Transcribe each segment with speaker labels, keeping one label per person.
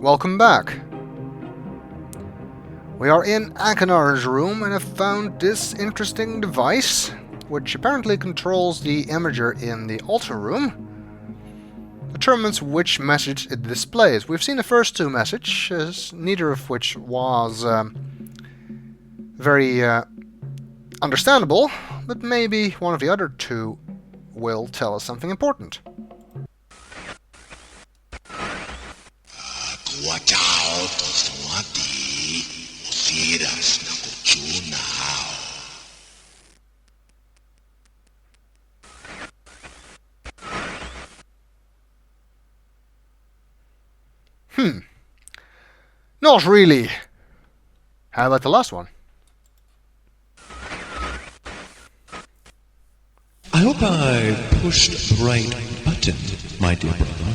Speaker 1: welcome back. We are in Akenar's room and have found this interesting device, which apparently controls the imager in the altar room. Determines which message it displays. We've seen the first two messages, neither of which was very understandable, but maybe one of the other two will tell us something important. Not really. How about the last one?
Speaker 2: I hope I pushed the right button, my dear brother.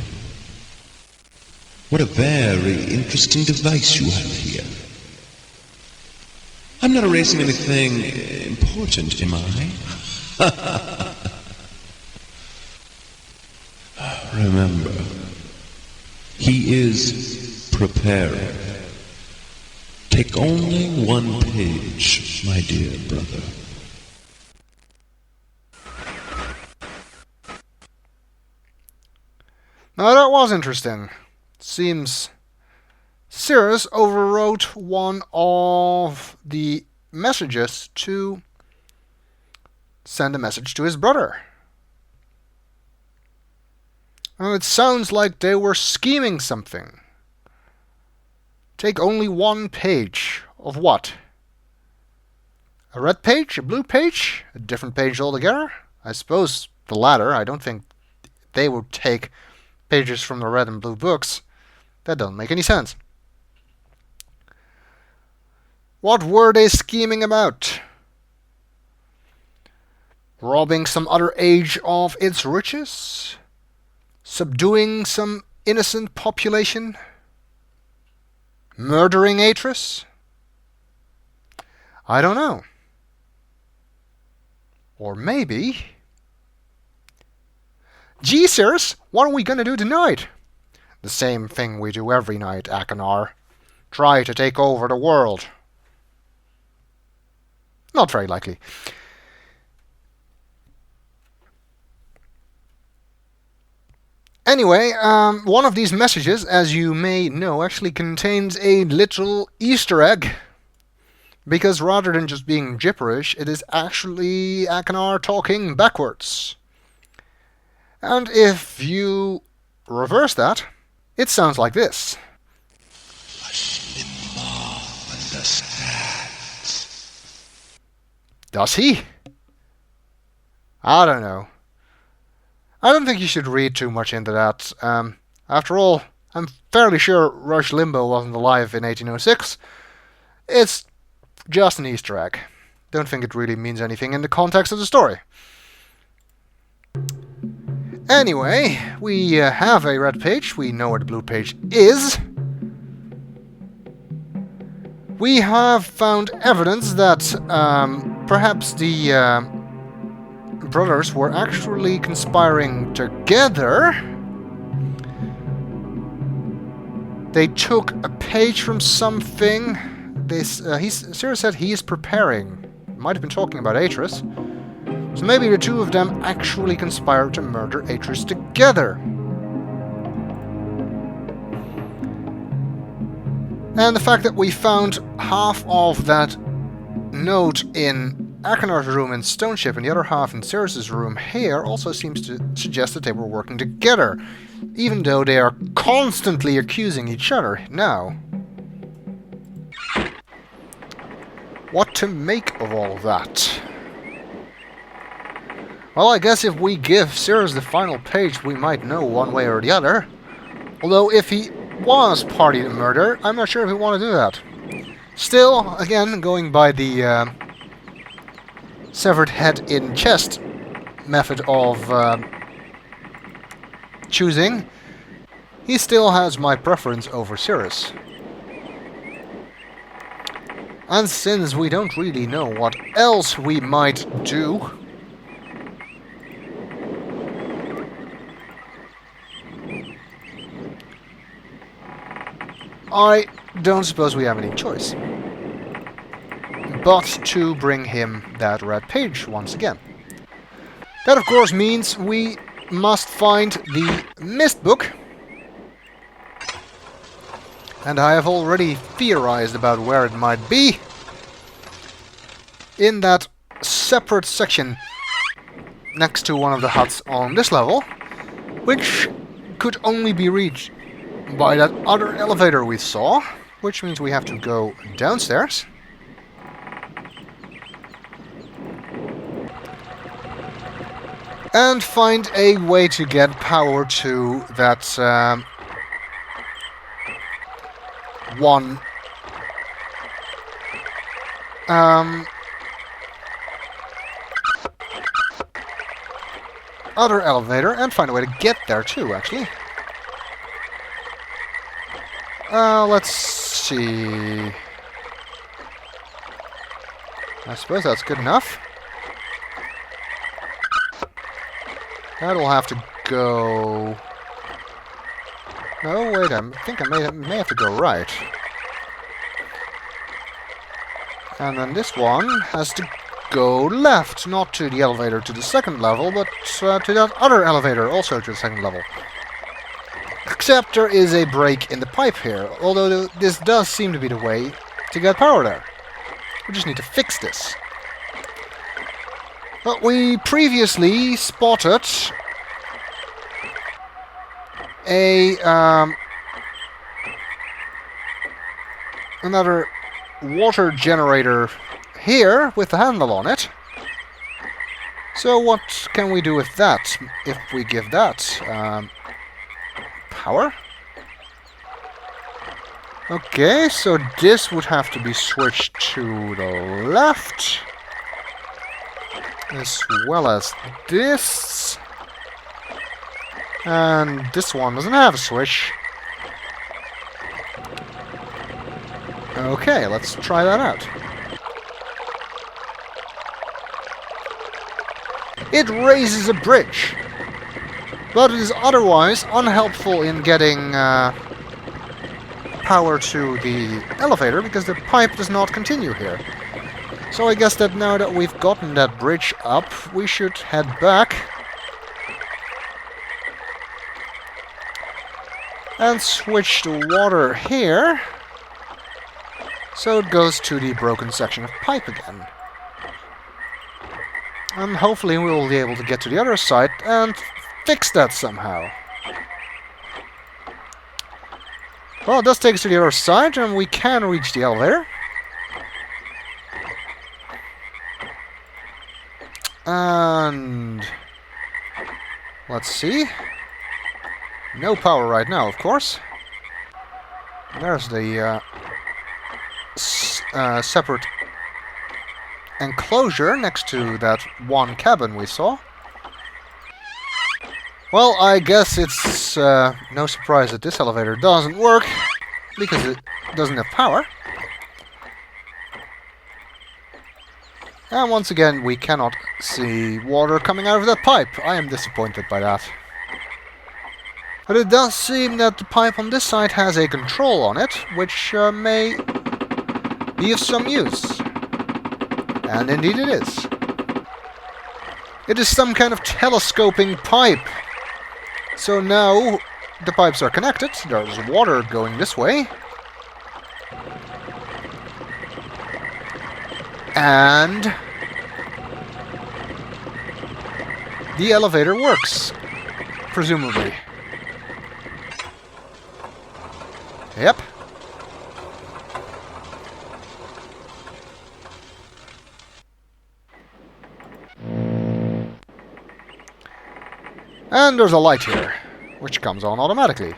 Speaker 2: What a very interesting device you have here. I'm not erasing anything important, am I? Remember, he is preparing. Take only one page, my dear brother.
Speaker 1: Now that was interesting. Seems Sirrus overwrote one of the messages to send a message to his brother. Well, it sounds like they were scheming something. Take only one page. Of what? A red page? A blue page? A different page altogether? I suppose the latter. I don't think they would take pages from the red and blue books. That doesn't make any sense. What were they scheming about? Robbing some other age of its riches? Subduing some innocent population? Murdering Atris? I don't know. Or maybe... Gee, Sirrus, what are we gonna do tonight? The same thing we do every night, Akenar. Try to take over the world. Not very likely. Anyway, one of these messages, as you may know, actually contains a literal Easter egg. Because rather than just being gibberish, it is actually Akenar talking backwards. And if you reverse that, it sounds like this. Does he? I don't know. I don't think you should read too much into that. After all, I'm fairly sure Rush Limbaugh wasn't alive in 1806. It's just an Easter egg. Don't think it really means anything in the context of the story. Anyway, we have a red page. We know where the blue page is. We have found evidence that perhaps the brothers were actually conspiring together. They took a page from something. Sirrus said he is preparing. Might have been talking about Atris. So maybe the two of them actually conspired to murder Atris together. And the fact that we found half of that note in Akenar's room in Stoneship and the other half in Sirrus's room here also seems to suggest that they were working together, even though they are constantly accusing each other now. What to make of all of that? Well, I guess if we give Sirrus the final page, we might know one way or the other. Although, if he was party to murder, I'm not sure if we want to do that. Still, again, going by the severed head in chest method of choosing, he still has my preference over Sirrus. And since we don't really know what else we might do, I don't suppose we have any choice but to bring him that red page once again. That of course means we must find the Myst book, and I have already theorized about where it might be in that separate section next to one of the huts on this level, which could only be reached by that other elevator we saw, which means we have to go downstairs. And find a way to get power to that one other elevator, and find a way to get there too, actually. Let's see. I suppose that's good enough. That'll have to go... No, wait, I think I may have to go right. And then this one has to go left, not to the elevator to the second level, but to that other elevator, also to the second level. Except there is a break in the pipe here, although this does seem to be the way to get power there. We just need to fix this. But we previously spotted a another water generator here with a handle on it. So what can we do with that if we give that power? Okay, so this would have to be switched to the left, as well as this. And this one doesn't have a switch. Okay, let's try that out. It raises a bridge, but it is otherwise unhelpful in getting power to the elevator because the pipe does not continue here. So I guess that now that we've gotten that bridge up, we should head back and switch the water here so it goes to the broken section of pipe again. And hopefully we will be able to get to the other side and fix that somehow. Well, it does take us to the other side, and we can reach the elevator. And... let's see. No power right now, of course. There's the separate enclosure next to that one cabin we saw. Well, I guess it's no surprise that this elevator doesn't work, because it doesn't have power. And once again, we cannot see water coming out of that pipe. I am disappointed by that. But it does seem that the pipe on this side has a control on it, which may be of some use. And indeed it is. It is some kind of telescoping pipe. So now the pipes are connected, there's water going this way. And the elevator works, presumably. Yep. And there's a light here, which comes on automatically.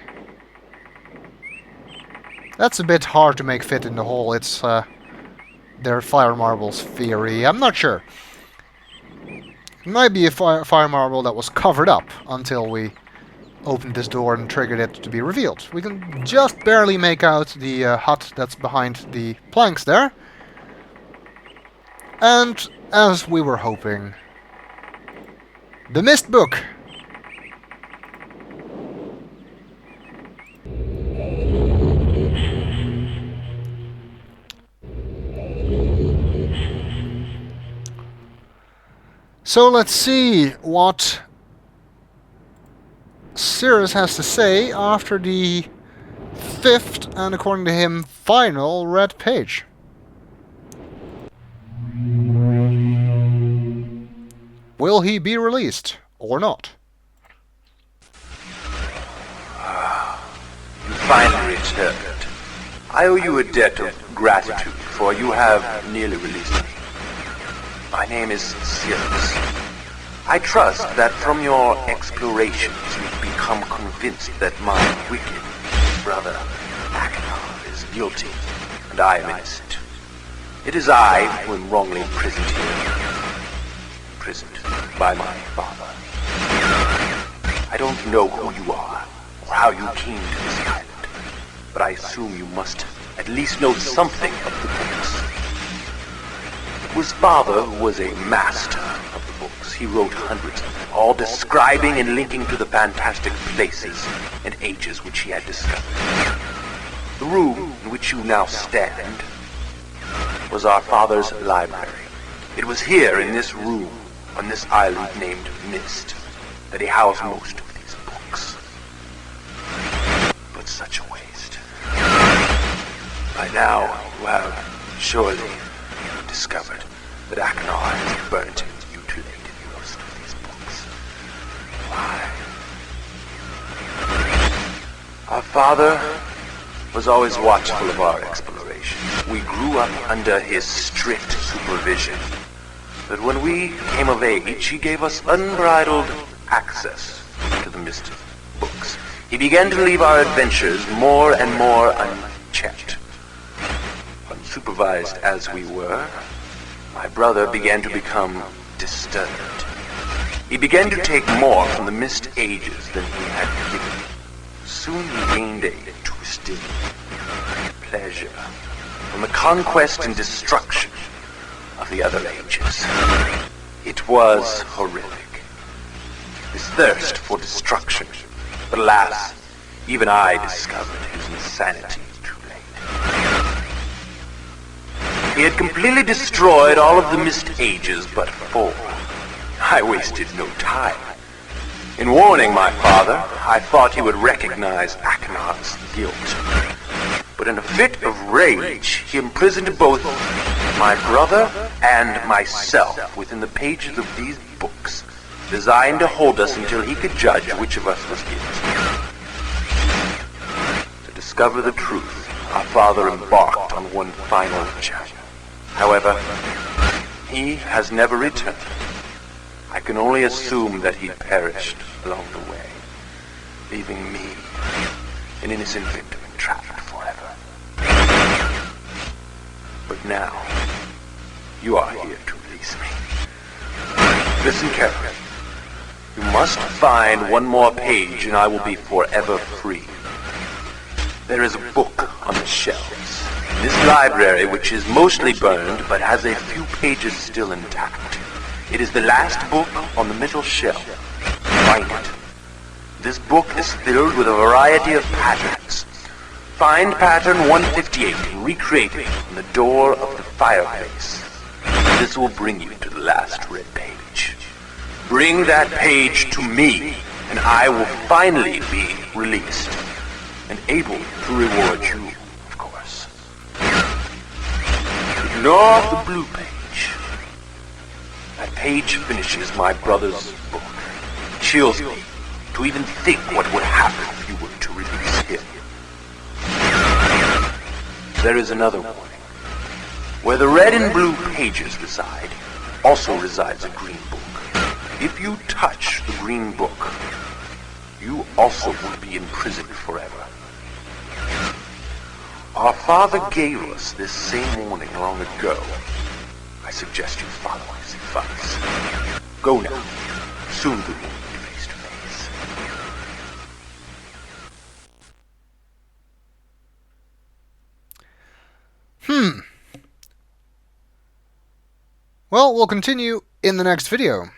Speaker 1: That's a bit hard to make fit in the hole. It's their fire marbles theory. I'm not sure. It might be a fire marble that was covered up until we opened this door and triggered it to be revealed. We can just barely make out the hut that's behind the planks there. And as we were hoping, the Myst book. So let's see what Sirrus has to say after the 5th, and according to him, final red page. Will he be released, or not?
Speaker 3: You finally returned. I owe you a debt of gratitude, for you have nearly released me. My name is Sirrus. I trust that from your explorations you've become convinced that my wicked brother Achenar is guilty, and I am innocent. It is I who am wrongly imprisoned here. Imprisoned by my father. I don't know who you are, or how you came to this island, but I assume you must at least know something of the books. It was father who was a master of the books. He wrote hundreds of them, all describing and linking to the fantastic places and ages which he had discovered. The room in which you now stand was our father's library. It was here in this room, on this island named Myst, that he housed most of these books. But such a waste. By now, you have surely discovered that Achenar has burnt and mutilated most of these books. Why? Our father was always watchful of our exploration. We grew up under his strict supervision. But when we came of age, he gave us unbridled access to the Myst books. He began to leave our adventures more and more unchecked. Unsupervised as we were, my brother began to become disturbed. He began to take more from the Myst ages than he had given. Soon he gained a twisted pleasure from the conquest and destruction of the other ages. It was horrific. This thirst for destruction. But alas, even I discovered his insanity too late. He had completely destroyed all of the Myst ages but 4. I wasted no time. In warning my father, I thought he would recognize Achenar's guilt. But in a fit of rage, he imprisoned both my brother and myself within the pages of these books, designed to hold us until he could judge which of us was guilty. To discover the truth, our father embarked on one final journey. However, he has never returned. I can only assume that he perished along the way, leaving me, an innocent victim, entrapped forever. But now, you are here to release me. Listen carefully. You must find one more page and I will be forever free. There is a book on the shelves in this library which is mostly burned but has a few pages still intact. It is the last book on the middle shelf. Find it. This book is filled with a variety of patterns. Find pattern 158 and recreate it on the door of the fireplace. This will bring you to the last red page. Bring that page to me, and I will finally be released, and able to reward you, of course. Ignore the blue page. That page finishes my brother's book. It chills me to even think what would happen if you were to release him. There is another warning. Where the red and blue pages reside, also resides a green book. If you touch the green book, you also will be imprisoned forever. Our father gave us this same warning long ago. I suggest you follow his advice. Go now. Soon we will meet face to face.
Speaker 1: Well, we'll continue in the next video.